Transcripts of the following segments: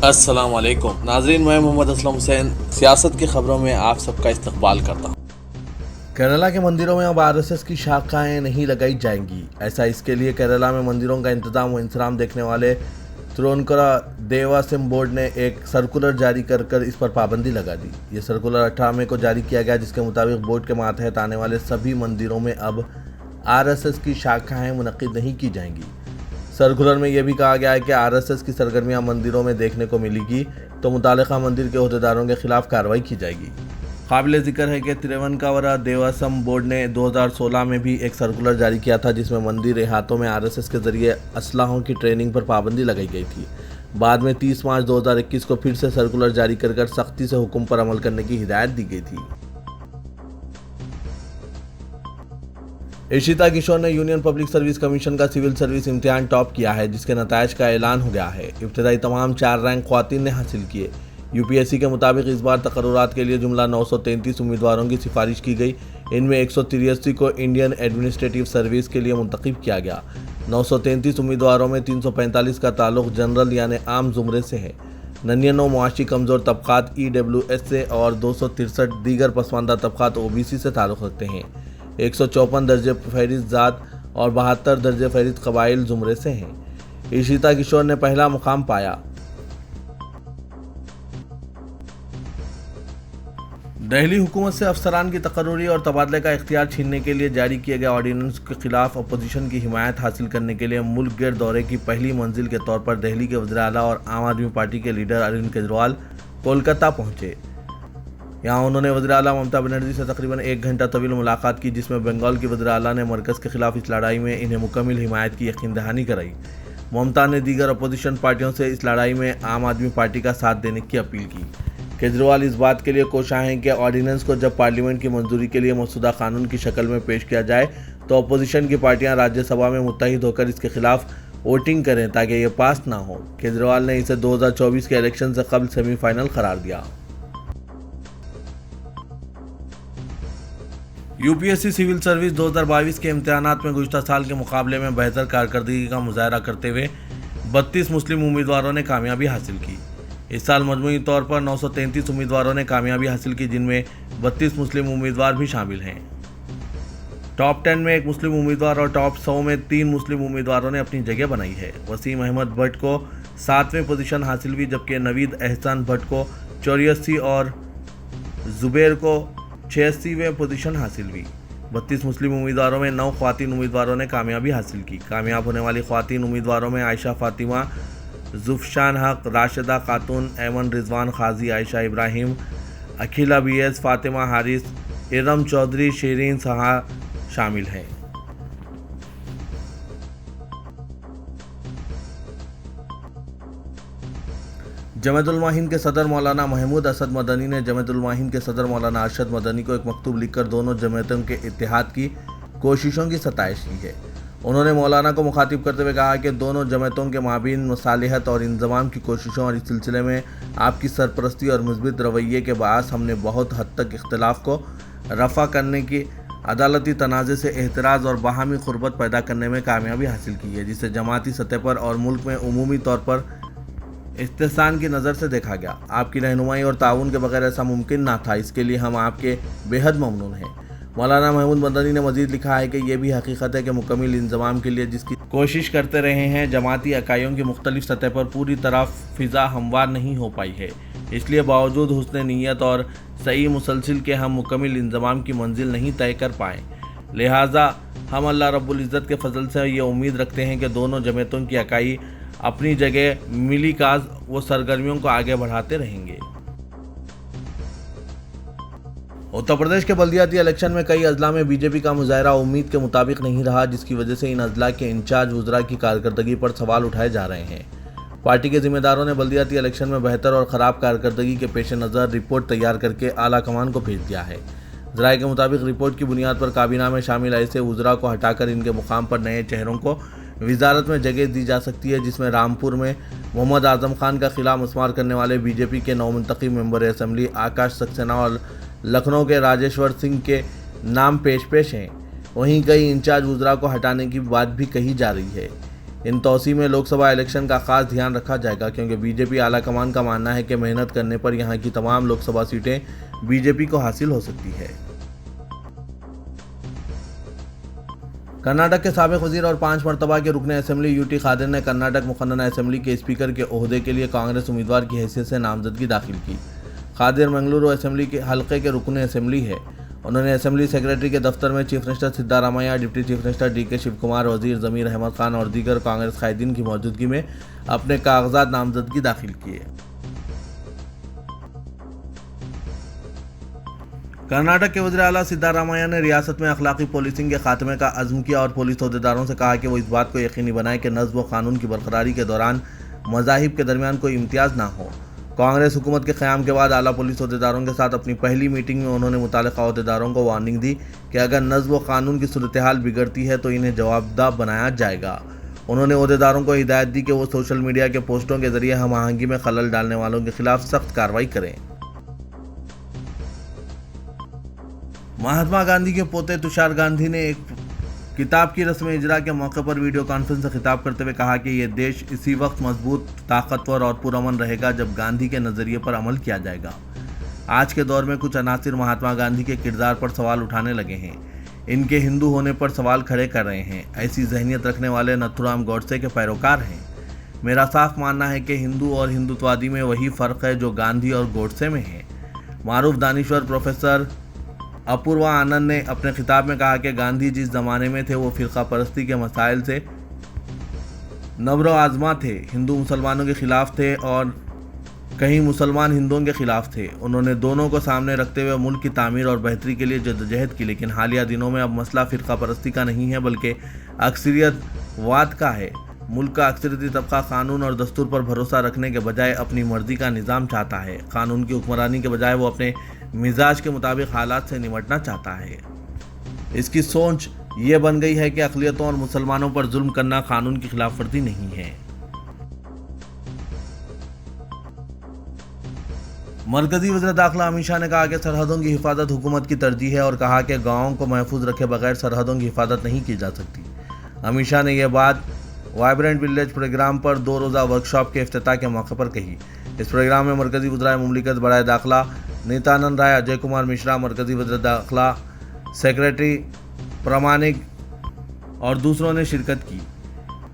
अस्सलाम वालेकुम नाज़रीन, मैं मोहम्मद असलम हुसैन सियासत की खबरों में आप सबका इस्तकबाल करता हूँ। केरला के मंदिरों में अब आरएसएस की शाखाएं नहीं लगाई जाएंगी। ऐसा इसके लिए केरला में मंदिरों का इंतजाम व इंसराम देखने वाले तिरुवनंतपुरम देवासिम बोर्ड ने एक सर्कुलर जारी कर इस पर पाबंदी लगा दी। ये सर्कुलर 18 मई को जारी किया गया, जिसके मुताबिक बोर्ड के मातहत आने वाले सभी मंदिरों में अब आरएसएस की शाखाएं मुनक्किद नहीं की जाएंगी। सर्कुलर में यह भी कहा गया है कि आरएसएस की सरगर्मियां मंदिरों में देखने को मिलेगी तो मुतालिका मंदिर के ओहदेदारों के खिलाफ कार्रवाई की जाएगी। काबिल जिक्र है कि तिरुवनंतपुरम देवासम बोर्ड ने 2016 में भी एक सर्कुलर जारी किया था, जिसमें मंदिर इहातों में आरएसएस के जरिए असलाहों की ट्रेनिंग पर पाबंदी लगाई गई थी। बाद में 30 मार्च 2021 को फिर से सर्कुलर जारी कर सख्ती से हुक्म पर अमल करने की हिदायत दी गई थी। इशिता किशोर ने यूनियन पब्लिक सर्विस कमीशन का सिविल सर्विस इम्तिहान टॉप किया है, जिसके नतायज का ऐलान हो गया है। इब्तदाई तमाम 4 रैंक ख्वातीन ने हासिल किए। यूपीएससी के मुताबिक इस बार तकर्रुरात के लिए जुमला 933 उम्मीदवारों की सिफारिश की गई। इनमें 183 को इंडियन एडमिनिस्ट्रेटिव सर्विस के लिए मुंतखब किया गया। 933 उम्मीदवारों में 345 का ताल्लुक जनरल यानी आम जुमरे से है। 99 मुआशी कमज़ोर तबक़ात EWS से और 263 दीगर पसमानदा तबक़ात OBC से ताल्लुक़ रखते हैं। 154 दर्जे फहरिस्त ज़ात और 72 दर्जे फहरिस्त कबाइल जुमरे से हैं। इशिता किशोर ने पहला मुकाम पाया। दिल्ली हुकूमत से अफसरान की तकर्रुरी और तबादले का इख्तियार छीनने के लिए जारी किए गए ऑर्डिनेंस के खिलाफ अपोजिशन की हिमायत हासिल करने के लिए मुल्क गिर दौरे की पहली मंजिल के तौर पर दिल्ली के वज़ीर आला और आम आदमी पार्टी के लीडर अरविंद केजरीवाल कोलकाता पहुंचे। यहाँ उन्होंने वज़ीर आला ममता बनर्जी से तकरीबन 1 घंटा तवील मुलाकात की, जिसमें बंगाल की वज़ीर आला ने मरकज़ के खिलाफ इस लड़ाई में इन्हें मुकम्मल हिमायत की यकीन दहानी कराई। ममता ने दीगर अपोजिशन पार्टियों से इस लड़ाई में आम आदमी पार्टी का साथ देने की अपील की। केजरीवाल इस बात के लिए कोशां हैं कि ऑर्डिनेंस को जब पार्लियामेंट की मंजूरी के लिए मसौदा कानून की शक्ल में पेश किया जाए तो अपोजिशन की पार्टियां राज्यसभा में मुत्तहिद होकर इसके खिलाफ वोटिंग करें ताकि ये पास ना हो। केजरीवाल ने इसे 2024 के इलेक्शन से कबल सेमीफाइनल करार दिया। यूपीएससी सिविल सर्विस 2022 के इम्तिहानात में गुज़िश्ता साल के मुकाबले में बेहतर कारकर्दगी का मुजाहरा करते हुए 32 मुस्लिम उम्मीदवारों ने कामयाबी हासिल की। इस साल मजमूई तौर पर 933 उम्मीदवारों ने कामयाबी हासिल की, जिनमें 32 मुस्लिम उम्मीदवार भी शामिल हैं। टॉप 10 में 1 मुस्लिम उम्मीदवार और टॉप 100 में 3 मुस्लिम उम्मीदवारों ने अपनी जगह बनाई है। वसीम अहमद भट्ट को 7वें पोजीशन हासिल हुई, जबकि नवीद एहसान भट्ट को 84 और जुबैर को 86वें पोजीशन हासिल हुई। 32 मुस्लिम उम्मीदवारों में 9 ख्वातीन उम्मीदवारों ने कामयाबी हासिल की। कामयाब होने वाली ख्वातीन उम्मीदवारों में आयशा फातिमा, जुफ्शान हक, राशिदा खातून, ऐमन रिजवान खाजी, आयशा इब्राहिम, अखिला BS, फातिमा हारिस, इरम चौधरी, शेरीन सहा शामिल हैं। जमात-उल-उलमा हिंद के सदर मौलाना महमूद असद मदनी ने जमात-उल-उलमा हिंद के सदर मौलाना अरशद मदनी को एक मकतूब लिखकर दोनों जमातों के इत्तेहाद की कोशिशों की सताइश की है। उन्होंने मौलाना को मुखातिब करते हुए कहा कि दोनों जमातों के माबीन मसालिहत और इंज़माम की कोशिशों और इस सिलसिले में आपकी सरपरस्ती और मुस्बित रवैये के बाअस हमने बहुत हद तक इख्तिलाफ को रफ़ा करने की अदालती तनाज़े से एहतराज़ और बाहमी क़ुर्बत पैदा करने में कामयाबी हासिल की है, जिसे जमाती सतह पर और मुल्क में उमूमी तौर पर इस्तेहसान की नज़र से देखा गया। आपकी रहनुमाई और ताउन के बगैर ऐसा मुमकिन ना था, इसके लिए हम आपके बेहद ममनून हैं। मौलाना महमूद मदनी ने मज़ीद लिखा है कि यह भी हकीकत है कि मुकम्मल इंज़माम के लिए जिसकी कोशिश करते रहे हैं, जमाती इकाइयों की मुख्तलिफ सतह पर पूरी तरह फ़िज़ा हमवार नहीं हो पाई है। इसलिए बावजूद हुस्न नीयत और सही मुसलसिल के हम मुकम्मल इंज़माम की मंजिल नहीं तय कर पाए। लिहाजा हम अल्लाह रब्बुल इज़्ज़त के फजल से ये उम्मीद रखते हैं कि दोनों जमातों की इकाई अपनी जगह मिली काज व सरगर्मियों को आगे बढ़ाते रहेंगे। उत्तर प्रदेश के बल्दियाती इलेक्शन में कई अजला में बीजेपी का मुजाहरा उम्मीद के मुताबिक नहीं रहा, जिसकी वजह से इन अजला के इंचार्ज वज़रा की कारकर्दगी पर सवाल उठाए जा रहे हैं। पार्टी के जिम्मेदारों ने बल्दियाती इलेक्शन में बेहतर और ख़राब कारकर्दगी के पेश नज़र रिपोर्ट तैयार करके आला कमान को भेज दिया है। ज़राए के मुताबिक रिपोर्ट की बुनियाद पर काबीना में शामिल ऐसे वज़रा को हटाकर इनके मुकाम पर नए चेहरों को वजारत में जगह दी जा सकती है, जिसमें रामपुर में मोहम्मद आज़म खान का खिला मस्मार करने वाले बीजेपी के नौमुंतखब मेंबर असम्बली आकाश सक्सेना और लखनऊ के राजेश्वर सिंह के नाम पेश हैं। वहीं कई इंचार्ज वज़रा को हटाने की बात भी कही जा रही है। इन तोसी में लोकसभा इलेक्शन का खास ध्यान रखा जाएगा, क्योंकि बीजेपी आलाकमान का मानना है कि मेहनत करने पर यहां की तमाम लोकसभा सीटें बीजेपी को हासिल हो सकती है। कर्नाटक के साबिक वजीर और 5 मरतबा के रुकने असेंबली यूटी खादिर ने कर्नाटक मुखन्ना असेंबली के स्पीकर के ओहदे के लिए कांग्रेस उम्मीदवार की हैसियत से नामजदगी दाखिल की। खादिर मंगलुरु असेंबली के हल्के के रुकने असेंबली है। उन्होंने असेंबली सेक्रेटरी के दफ्तर में chief minister Siddaramaiah, deputy chief minister DK Shivakumar, वजीर जमीर अहमद खान और दीगर कांग्रेस कायदीन की मौजूदगी में अपने कागजात नामजदगी दाखिल किए। कर्नाटक के वज़ीर आला सिद्धारामैया ने रियासत में अखलाकी पॉलिसिंग के खात्मे का अज़्म किया और पुलिस अहदेदारों से कहा कि वो इस बात को यकीनी बनाएं कि नज़्म व कानून की बरकरारी के दौरान मज़ाहिब के दरमियान कोई इम्तियाज़ ना हो। कांग्रेस हुकूमत के क़याम के बाद आला पुलिस अहदेदारों के साथ अपनी पहली मीटिंग में उन्होंने मुतालिका अहदेदारों को वार्निंग दी कि अगर नज़्म व कानून की सूरत हाल बिगड़ती है तो इन्हें जवाबदाह बनाया जाएगा। उन्होंने अहदेदारों को हिदायत दी कि वो सोशल मीडिया के पोस्टों के जरिए हम आहंगी में खलल डालने वालों के खिलाफ सख्त कार्रवाई करें। महात्मा गांधी के पोते तुषार गांधी ने एक किताब की रस्म इजरा के मौके पर वीडियो कॉन्फ्रेंस से खिताब करते हुए कहा कि ये देश इसी वक्त मजबूत, ताकतवर और पुरअमन रहेगा जब गांधी के नज़रिए पर अमल किया जाएगा। आज के दौर में कुछ अनासिर महात्मा गांधी के किरदार पर सवाल उठाने लगे हैं, इनके हिंदू होने पर सवाल खड़े कर रहे हैं। ऐसी जहनीत रखने वाले नथुराम गौडसे के पैरोकार हैं। मेरा साफ मानना है कि हिंदू और हिंदुत्वादी में वही फ़र्क है जो गांधी और गौडसे में है। मारूफ दानिश्वर प्रोफेसर अपूर्वा आनंद ने अपने खिताब में कहा कि गांधी जिस ज़माने में थे वो फ़िरका परस्ती के मसाइल से नब्रो आज़मा थे, हिंदू मुसलमानों के ख़िलाफ़ थे और कहीं मुसलमान हिंदुओं के ख़िलाफ़ थे। उन्होंने दोनों को सामने रखते हुए मुल्क की तामीर और बेहतरी के लिए जद्दोजहद की, लेकिन हालिया दिनों में अब मसला फ़िरका परस्ती का नहीं है बल्कि अक्सरियतवाद का है। मुल्क का अक्सरियती तबका कानून और दस्तूर पर भरोसा रखने के बजाय अपनी मर्जी का निज़ाम चाहता है। कानून की हुक्मरानी के बजाय वो अपने मिजाज के मुताबिक हालात से निपटना चाहता है। इसकी सोच ये बन गई है कि अक़लियतों और मुसलमानों पर जुल्म करना कानून की खिलाफ वर्जी नहीं है। मरकजी वज़ीर दाखिला अमित शाह ने कहा कि सरहदों की हिफाजत हुकूमत की तरजीह है और कहा कि गाँवों को महफूज रखे बगैर सरहदों की हिफाजत नहीं की जा सकती। अमित शाह ने यह बात वाइब्रेंट विलेज प्रोग्राम पर 2 रोज़ा वर्कशॉप के इफ्तिताह के मौके पर कही। इस प्रोग्राम में मरकजी वज़ीर मुमलिकत बराए दाखिला नित्यानंद राय, अजय कुमार मिश्रा, मरकजी वज़ीर दाखिला सेक्रेटरी प्रमाणिक और दूसरों ने शिरकत की।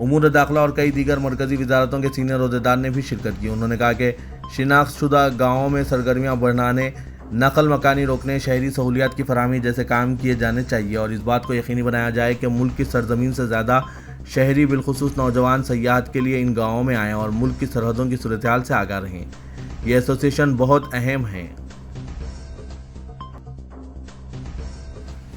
उमूर दाखिला और कई दीगर मरकजी वजारतों के सीनियर अहदेदार ने भी शिरकत की। उन्होंने कहा कि शिनाख्तशुदा गाँवों में सरगर्मियाँ बढ़ाने, नकल मकानी रोकने, शहरी सहूलियात की फराहमी जैसे काम किए जाने चाहिए और इस बात को यकीनी बनाया जाए कि मुल्क की सरजमीन से ज़्यादा शहरी बिलखुसूस नौजवान सयाहत के लिए इन गाँवों में आएँ और मुल्क की सरहदों की सूरत हाल से आगाह रहें। ये एसोसिएशन बहुत अहम है।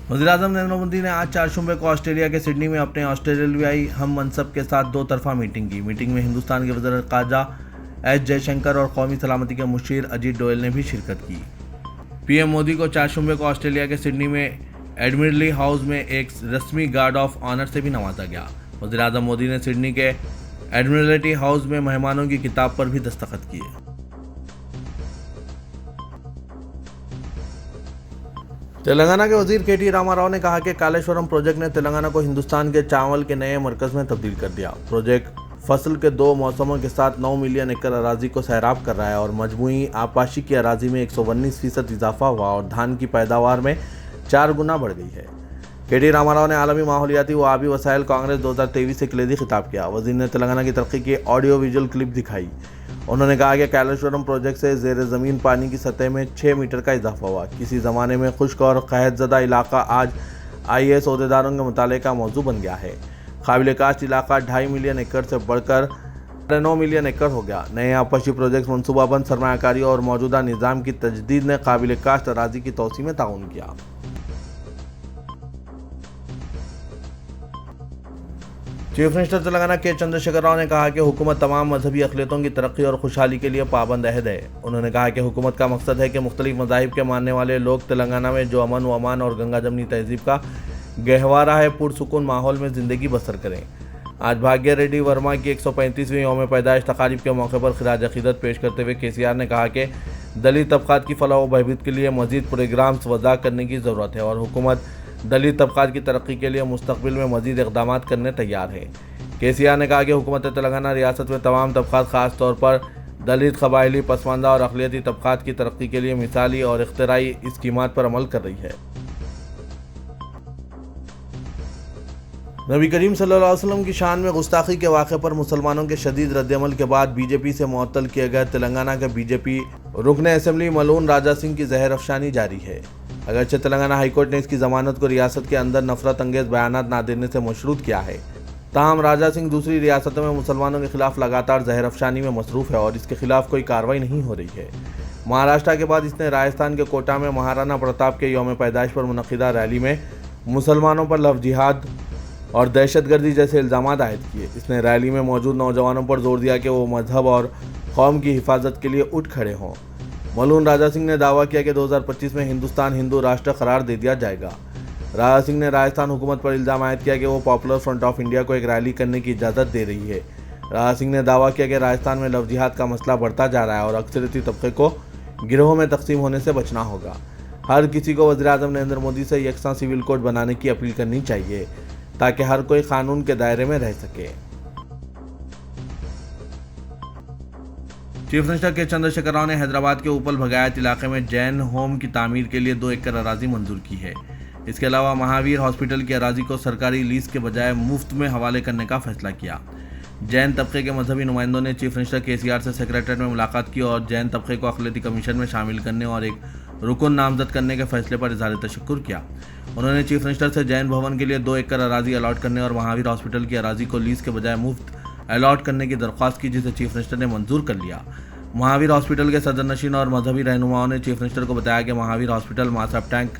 वज़ीर-ए-आज़म नरेंद्र मोदी ने आज 4 शुंबे को ऑस्ट्रेलिया के सिडनी में अपने ऑस्ट्रेलियाई हम मनसब के साथ 2 तरफा मीटिंग की। मीटिंग में हिंदुस्तान के वज़ीर ख़ारजा एस जयशंकर और कौमी सलामती के मुशीर अजीत डोयल ने भी शिरकत की। पीएम मोदी को 4 शुंबे को ऑस्ट्रेलिया के सिडनी में एडमिरली हाउस में एक रस्मी गार्ड ऑफ ऑनर से भी नवाजा गया। वज़ीर-ए-आज़म मोदी ने सिडनी के एडमिरल्टी हाउस में मेहमानों की किताब पर भी दस्तखत किए। तेलंगाना के वजीर के.टी. रामाराव ने कहा कि कालेश्वरम प्रोजेक्ट ने तेलंगाना को हिंदुस्तान के चावल के नए मरकज़ में तब्दील कर दिया। प्रोजेक्ट फसल के 2 मौसमों के साथ 9 मिलियन एकड़ अराजी को सैराब कर रहा है और मजमूई आपाशी की अराजी में 119% इजाफा हुआ और धान की पैदावार में 4 गुना बढ़ गई है। के.टी. रामाराव ने आलमी माहौलियाती व आबी वसाइल कांग्रेस 2023 से कलीदी खिताब किया। वजीर ने तेलंगाना की तरक्की की ऑडियो विजुअल क्लिप दिखाई। उन्होंने कहा कि कालेश्वरम प्रोजेक्ट से ज़ेर ज़मीन पानी की सतह में 6 मीटर का इजाफा हुआ। किसी ज़माने में खुश्क और कहतज़दा इलाका आज IAS अहदेदारों के मुताले का मौजू बन गया है। काबिल काश्त इलाका 2.5 मिलियन एकड़ से बढ़कर 9 मिलियन एकड़ हो गया। नए आपाशी प्रोजेक्ट मनसूबाबंद सरमायाकारी और मौजूदा निज़ाम की तजदीद ने काबिल काश्त अराजी की तोसी में ताउन किया। चीफ मिनिस्टर तेलंगाना के चंद्रशेखर राव ने कहा कि हुकूमत तमाम मजहबी अक़लियतों की तरक्की और खुशहाली के लिए पाबंद अहद है। उन्होंने कहा कि हुकूमत का मकसद है कि मुख्तलिफ मज़ाहिब के मानने वाले लोग तेलंगाना में जो अमन व अमान और गंगा जमनी तहजीब का गहवारा है पुरसुकून माहौल में ज़िंदगी बसर करें। आज भाग्य रेड्डी वर्मा की 135वीं यौम पैदाइश तकारीब के मौके पर खिराज अक़ीदत पेश करते हुए KCR ने कहा कि दलित तबक़ात की फलाह व बहबूद के लिए मज़ीद प्रोग्राम्स वज़ा करने की ज़रूरत है और हुकूमत दलित तबक़ात की तरक्की के लिए मुस्तक़बिल में मज़ीद इक़दामात करने तैयार है। केसीआर ने कहा कि हुकूमत तेलंगाना रियासत में तमाम तबकात खास तौर पर दलित, कबायली, पसमानदा और अक़लियती तबकात की तरक्की के लिए मिसाली और इख्तिराई स्कीमात पर अमल कर रही है। नबी करीम सल्लल्लाहु अलैहि वसल्लम की शान में गुस्ताखी के वाक़े पर मुसलमानों के शदीद रद्दअमल के बाद बीजेपी से मुअत्तल किए गए तेलंगाना के बीजेपी रुकन असेंबली मलून राजा सिंह की जहर अफशानी जारी है। अगरचे तेलंगाना हाईकोर्ट ने इसकी जमानत को रियासत के अंदर नफरत अंगेज बयानात ना देने से मशरूत किया है, ताहम राजा सिंह दूसरी रियासतों में मुसलमानों के खिलाफ लगातार जहर अफशानी में मसरूफ़ है और इसके खिलाफ कोई कार्रवाई नहीं हो रही है। महाराष्ट्र के बाद इसने राजस्थान के कोटा में महाराणा प्रताप के यौम पैदाइश पर मुनक़िदा रैली में मुसलमानों पर लव जिहाद और दहशतगर्दी जैसे इल्ज़ाम आयद किए। इसने रैली में मौजूद नौजवानों पर जोर दिया कि वो मजहब और कौम की हिफाजत के लिए उठ खड़े हों। मलून राजा सिंह ने दावा किया कि 2025 में हिंदुस्तान हिंदू राष्ट्र करार दे दिया जाएगा। राजा सिंह ने राजस्थान हुकूमत पर इल्ज़ाम आयद किया कि वो पॉपुलर फ्रंट ऑफ इंडिया को एक रैली करने की इजाज़त दे रही है। राजा सिंह ने दावा किया कि राजस्थान में लव जिहाद का मसला बढ़ता जा रहा है और अक्सरियती तबके को गिरोह में तकसीम होने से बचना होगा। हर किसी को वज़ीर-ए-आज़म नरेंद्र मोदी से यकसा सिविल कोड बनाने की अपील करनी चाहिए ताकि हर कोई कानून के दायरे में रह सके। चीफ मिनिस्टर के चंद्रशेखर राव ने हैदराबाद के उपल भगायत इलाके में जैन होम की तामीर के लिए 2 एकड़ अराजी मंजूर की है। इसके अलावा महावीर हॉस्पिटल की अराजी को सरकारी लीज के बजाय मुफ्त में हवाले करने का फैसला किया। जैन तबके के मजहबी नुमाइंदों ने चीफ मिनिस्टर केसीआर से सेक्रेटरीट में मुलाकात की और जैन तबके को अक़लियती कमीशन में शामिल करने और एक रुकन नामजद करने के फैसले पर इज़हार तशक्कुर किया। उन्होंने चीफ मिनिस्टर से जैन भवन के लिए 2 एकड़ अराजी अलॉट करने और महावीर हॉस्पिटल की अराजी को लीज के बजाय मुफ्त अलॉट करने की दरख्वास्त की, जिसे चीफ मिनिस्टर ने मंजूर कर लिया। महावीर हॉस्पिटल के सदरनशीन और मजहबी रहनुमाओं ने चीफ मिनिस्टर को बताया कि महावीर हॉस्पिटल मासाब टैंक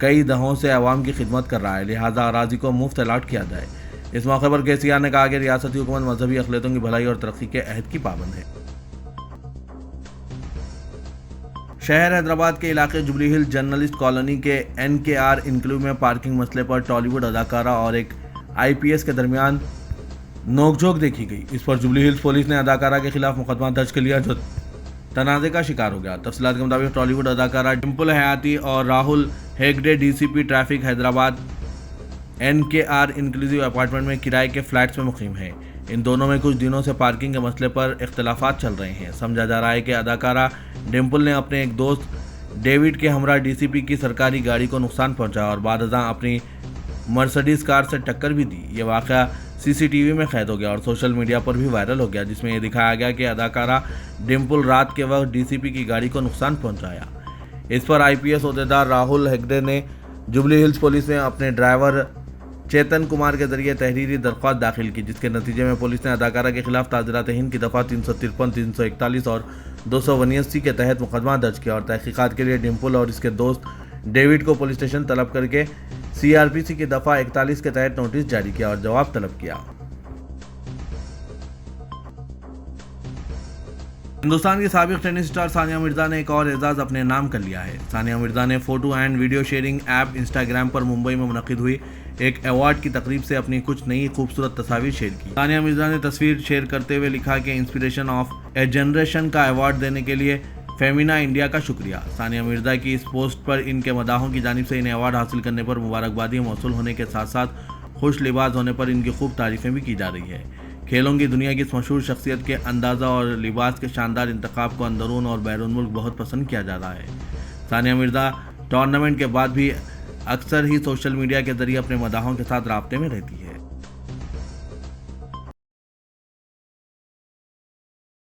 कई दहों से आवाम की खिदमत कर रहा है, लिहाजा अराजी को मुफ्त अलॉट किया जाए। इस मौके पर केसीआर ने कहा कि रियासती हुकूमत मजहबी अक़लियतों की भलाई और तरक्की के अहद की पाबंद है। शहर हैदराबाद के इलाके जुबली हिल्स जर्नलिस्ट कॉलोनी के NKR इनक्लेव में पार्किंग मसले पर टॉलीवुड अदाकारा और एक IPS के दरमियान नोकझोंक देखी गई। इस पर जुबली हिल्स पुलिस ने अदाकारा के खिलाफ मुकदमा दर्ज कर लिया जो तनाज़े का शिकार हो गया। तफसीलात के मुताबिक टॉलीवुड अदाकारा डिम्पल हयाती और Rahul Hegde DCP traffic Hyderabad NKR inclusive apartment में किराए के फ्लैट्स में मुकीम हैं। इन दोनों में कुछ दिनों से पार्किंग के मसले पर इख्तलाफात चल रहे हैं। समझा जा रहा है कि अदाकारा डिम्पल ने अपने एक दोस्त डेविड के हमरा DCP की सरकारी गाड़ी को नुकसान पहुंचाया और बादअज़ां अपनी मर्सिडीज़ कार से टक्कर भी दी। ये वाक़या CCTV में कैद हो गया और सोशल मीडिया पर भी वायरल हो गया, जिसमें यह दिखाया गया कि अदाकारा डिम्पल रात के वक्त DCP की गाड़ी को नुकसान पहुंचाया। इस पर IPS ओहदेदार राहुल हेगड़े ने जुबली हिल्स पुलिस में अपने ड्राइवर चेतन कुमार के जरिए तहरीरी दरख्वास्त दाखिल की, जिसके नतीजे में पुलिस ने अदाकारा के खिलाफ ताज़ीरात हिंद की दफ़ा 353, 341 और 279 के तहत मुकदमा दर्ज किया और तहकीकात के लिए डिम्पल और इसके दोस्त डेविड को पुलिस स्टेशन तलब करके CRPC की दफ़ा 41 के तहत नोटिस जारी किया और जवाब तलब किया। हिंदुस्तान की साबिक टेनिस स्टार सानिया मिर्जा ने एक और एजाज़ अपने नाम कर लिया है। सानिया मिर्जा ने photo and video sharing app Instagram पर मुंबई में मुनक़िद हुई एक अवार्ड की तकरीब से अपनी कुछ नई खूबसूरत तस्वीर शेयर की। सानिया मिर्जा ने तस्वीर शेयर करते हुए लिखा कि इंस्पिरेशन ऑफ ए जनरेशन का अवार्ड देने के लिए फेमिना इंडिया का शुक्रिया। सानिया मिर्जा की इस पोस्ट पर इनके मदाहों की जानिब से इन्हें अवार्ड हासिल करने पर मुबारकबादी मौसूल होने के साथ साथ खुश लिबास होने पर इनकी खूब तारीफ़ें भी की जा रही है। खेलों की दुनिया की इस मशहूर शख्सियत के अंदाज़ा और लिबास के शानदार इंतखाब को अंदरून और बैरून मुल्क बहुत पसंद किया जा रहा है। सानिया मिर्जा टूर्नामेंट के बाद भी अक्सर ही सोशल मीडिया के जरिए अपने मदाहों के साथ राब्ते में रहती है।